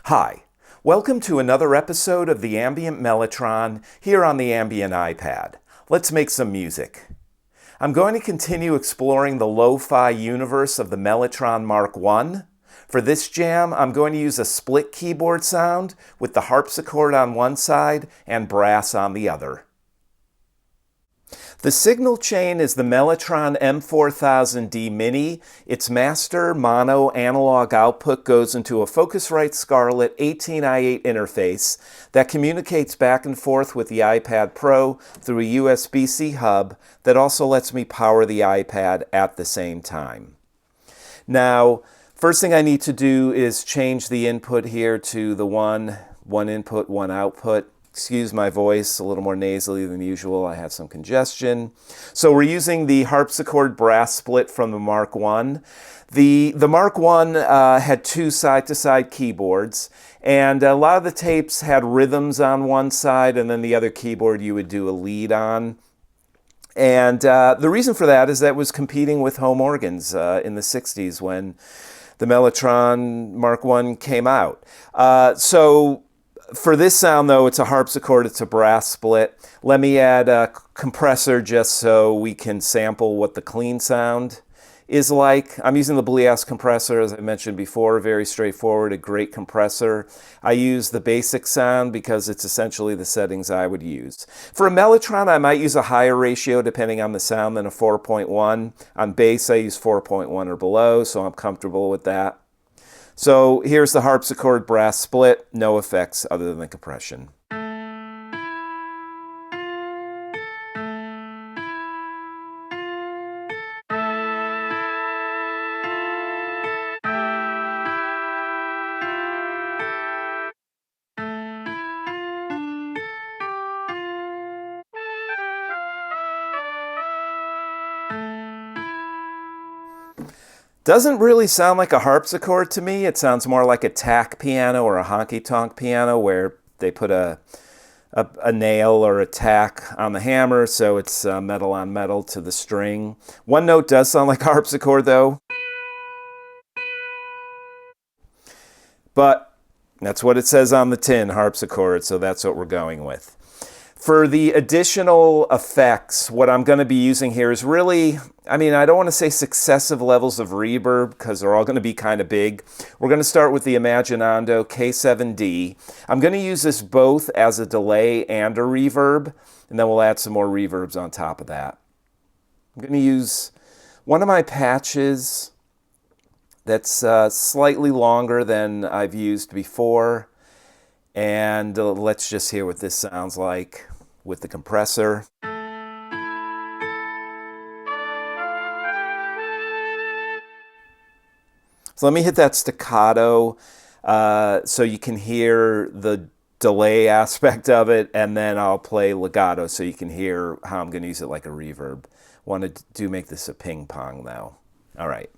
Hi, welcome to another episode of the Ambient Mellotron here on the Ambient iPad. Let's make some music. I'm going to continue exploring the lo-fi universe of the Mellotron M1. For this jam, I'm going to use a split keyboard sound with the harpsichord on one side and brass on the other. The signal chain is the Mellotron M4000D Mini. Its master mono analog output goes into a Focusrite Scarlett 18i8 interface that communicates back and forth with the iPad Pro through a USB-C hub that also lets me power the iPad at the same time. Now, first thing I need to do is change the input here to the one input, one output. Excuse my voice, a little more nasally than usual. I have some congestion. So we're using the harpsichord brass split from the Mark I. The Mark I had two side-to-side keyboards, and a lot of the tapes had rhythms on one side, and then the other keyboard you would do a lead on. And the reason for that is that it was competing with home organs in the 60s when the Mellotron Mark I came out. For this sound, though, it's a harpsichord, it's a brass split. Let me add a compressor just so we can sample what the clean sound is like. I'm using the Bleass Compressor, as I mentioned before, very straightforward, a great compressor. I use the basic sound because it's essentially the settings I would use. For a Mellotron, I might use a higher ratio depending on the sound than a 4.1. On bass, I use 4.1 or below, so I'm comfortable with that. So here's the harpsichord brass split, no effects other than the compression. Doesn't really sound like a harpsichord to me. It sounds more like a tack piano or a honky-tonk piano where they put a nail or a tack on the hammer, so it's metal on metal to the string. One note does sound like a harpsichord, though. But that's what it says on the tin, harpsichord, so that's what we're going with. For the additional effects, what I'm going to be using here is really, I don't want to say successive levels of reverb because they're all going to be kind of big. We're going to start with the Imaginando K7D. I'm going to use this both as a delay and a reverb, and then we'll add some more reverbs on top of that. I'm going to use one of my patches that's slightly longer than I've used before. And let's just hear what this sounds like with the compressor. So let me hit that staccato so you can hear the delay aspect of it, and then I'll play legato so you can hear how I'm going to use it like a reverb. Want to make this a ping pong though. All right.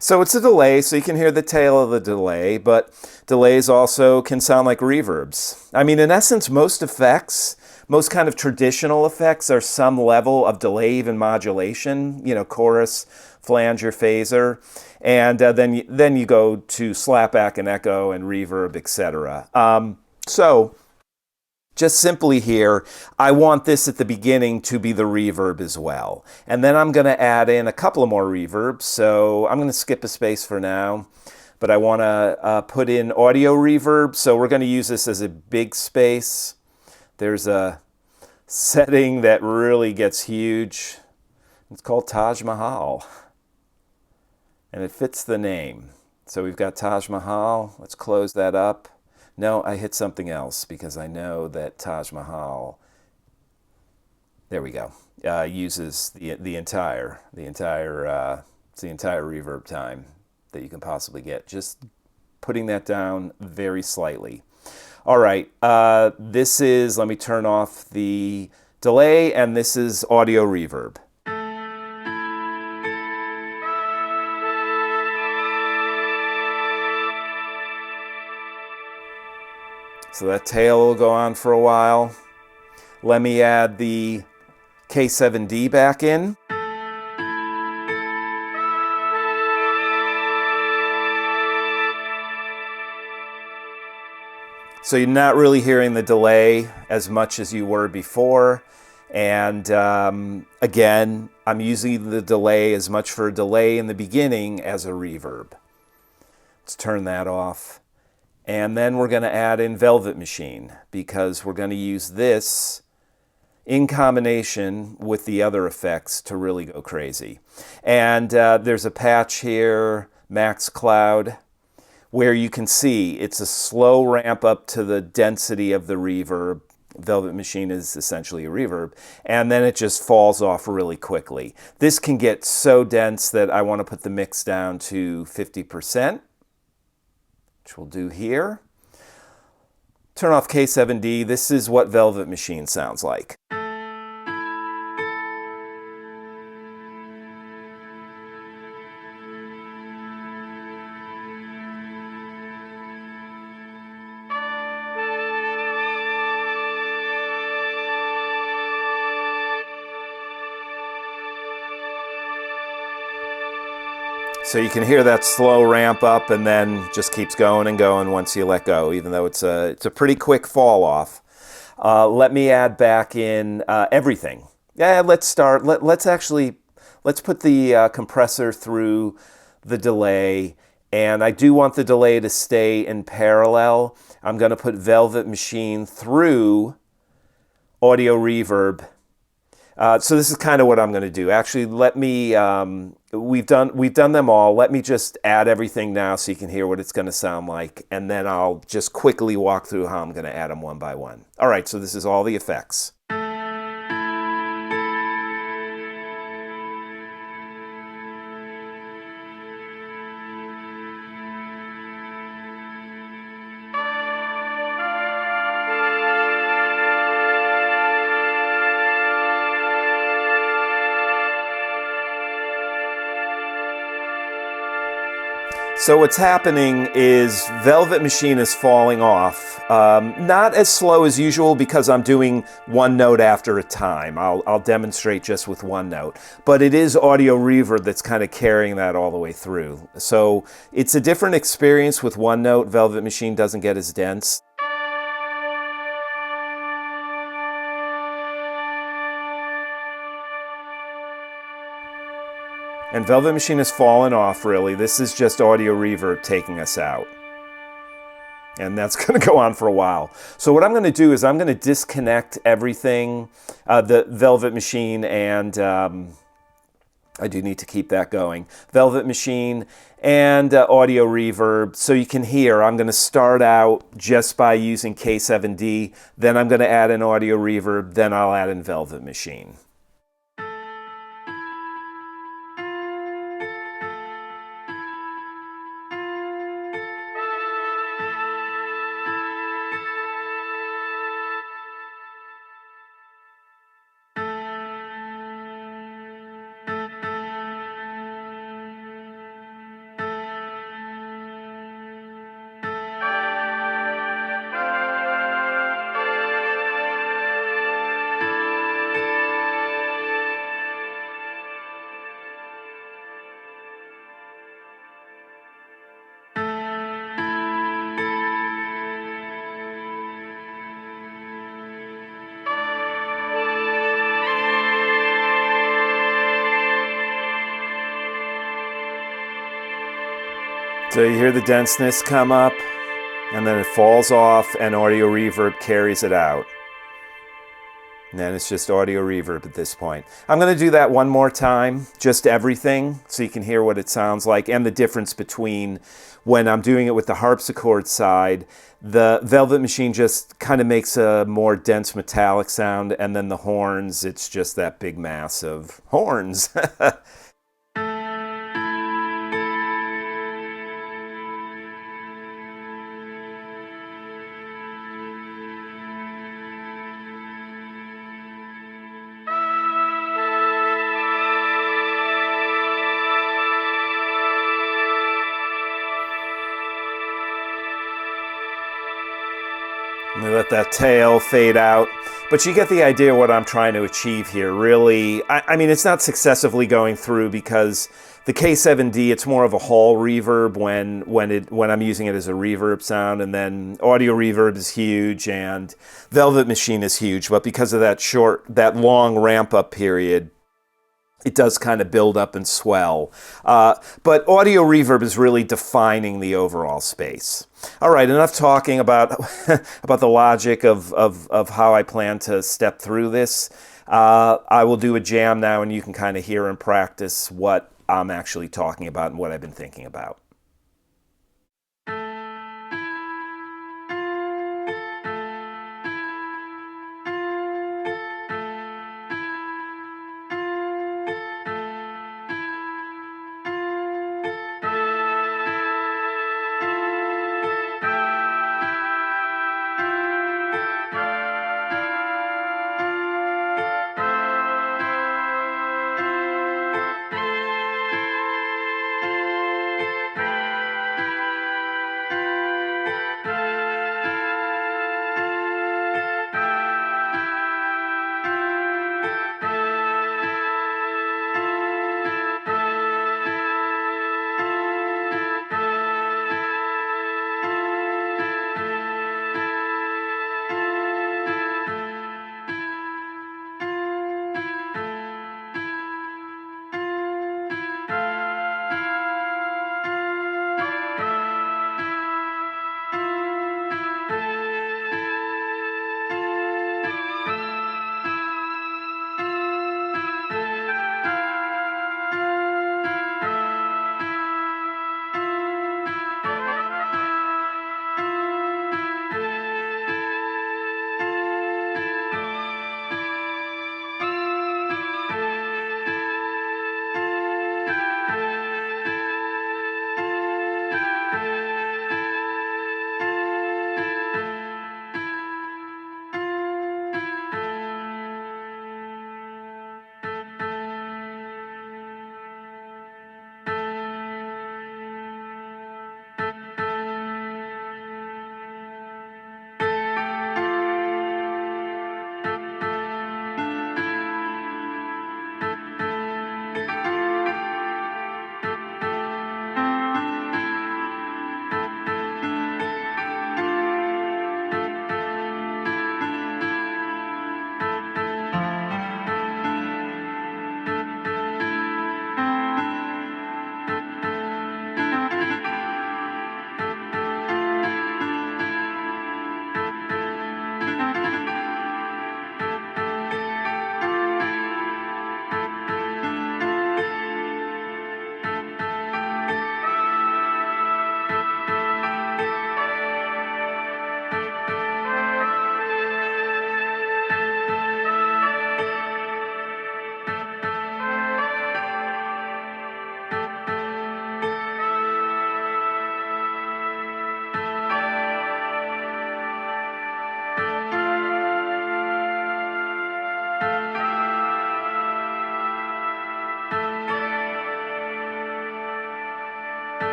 So it's a delay, so you can hear the tail of the delay, but delays also can sound like reverbs. In essence, most effects, most kind of traditional effects are some level of delay, even modulation, chorus, flanger, phaser, and then you go to slapback and echo and reverb, etc. Just simply here, I want this at the beginning to be the reverb as well. And then I'm going to add in a couple of more reverbs. So I'm going to skip a space for now, but I want to put in audio reverb. So we're going to use this as a big space. There's a setting that really gets huge. It's called Taj Mahal. And it fits the name. So we've got Taj Mahal. Let's close that up. No, I hit something else because I know that Taj Mahal, there we go, uses the entire reverb time that you can possibly get. Just putting that down very slightly. All right, let me turn off the delay, and this is audio reverb. So that tail will go on for a while. Let me add the K7D back in. So you're not really hearing the delay as much as you were before. And again, I'm using the delay as much for a delay in the beginning as a reverb. Let's turn that off. And then we're going to add in Velvet Machine because we're going to use this in combination with the other effects to really go crazy. And there's a patch here, Max Cloud, where you can see it's a slow ramp up to the density of the reverb. Velvet Machine is essentially a reverb, and then it just falls off really quickly. This can get so dense that I want to put the mix down to 50%, which we'll do here. Turn off K7D. This is what Velvet Machine sounds like. So you can hear that slow ramp up and then just keeps going and going once you let go, even though it's a pretty quick fall off. Let me add back in everything. Yeah, let's start. Let's put the compressor through the delay, and I do want the delay to stay in parallel. I'm going to put Velvet Machine through Audio Reverb. So this is kind of what I'm going to do. Actually, let me, we've done them all. Let me just add everything now so you can hear what it's going to sound like, and then I'll just quickly walk through how I'm going to add them one by one. All right, so this is all the effects. So what's happening is Velvet Machine is falling off. Not as slow as usual because I'm doing one note after a time. I'll demonstrate just with one note. But it is Audio Reverb that's kind of carrying that all the way through. So it's a different experience with one note. Velvet Machine doesn't get as dense. And Velvet Machine has fallen off, really. This is just Audio Reverb taking us out. And that's going to go on for a while. So what I'm going to do is I'm going to disconnect everything, the Velvet Machine, and I do need to keep that going. Velvet Machine and Audio Reverb. So you can hear, I'm going to start out just by using K7D. Then I'm going to add in Audio Reverb. Then I'll add in Velvet Machine. So you hear the denseness come up, and then it falls off, and Audio Reverb carries it out. And then it's just Audio Reverb at this point. I'm going to do that one more time, just everything, so you can hear what it sounds like, and the difference between when I'm doing it with the harpsichord side. The Velvet Machine just kind of makes a more dense metallic sound, and then the horns, it's just that big mass of horns. Let me let that tail fade out. But you get the idea of what I'm trying to achieve here. Really, I mean, it's not successively going through because the K7D, it's more of a hall reverb when I'm using it as a reverb sound, and then audio reverb is huge, and Velvet Machine is huge. But because of that long ramp up period, it does kind of build up and swell. But audio reverb is really defining the overall space. All right, enough talking about about the logic of how I plan to step through this. I will do a jam now, and you can kind of hear and practice what I'm actually talking about and what I've been thinking about.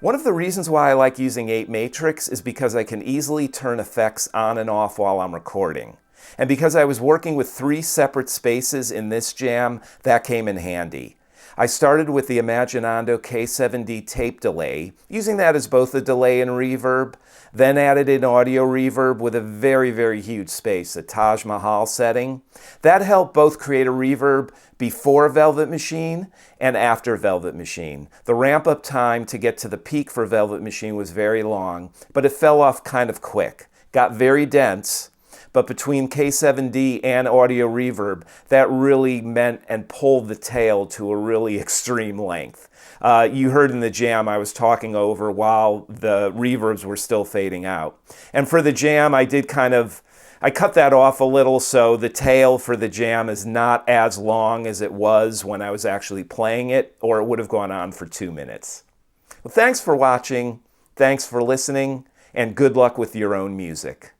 One of the reasons why I like using apeMatrix is because I can easily turn effects on and off while I'm recording. And because I was working with 3 separate spaces in this jam, that came in handy. I started with the Imaginando K7D tape delay, using that as both a delay and reverb, then added in audio reverb with a very, very huge space, a Taj Mahal setting. That helped both create a reverb before Velvet Machine and after Velvet Machine. The ramp-up time to get to the peak for Velvet Machine was very long, but it fell off kind of quick. Got very dense, but between K7D and audio reverb, that really meant and pulled the tail to a really extreme length. You heard in the jam I was talking over while the reverbs were still fading out. And for the jam, I cut that off a little, so the tail for the jam is not as long as it was when I was actually playing it, or it would have gone on for 2 minutes. Well, thanks for watching, thanks for listening, and good luck with your own music.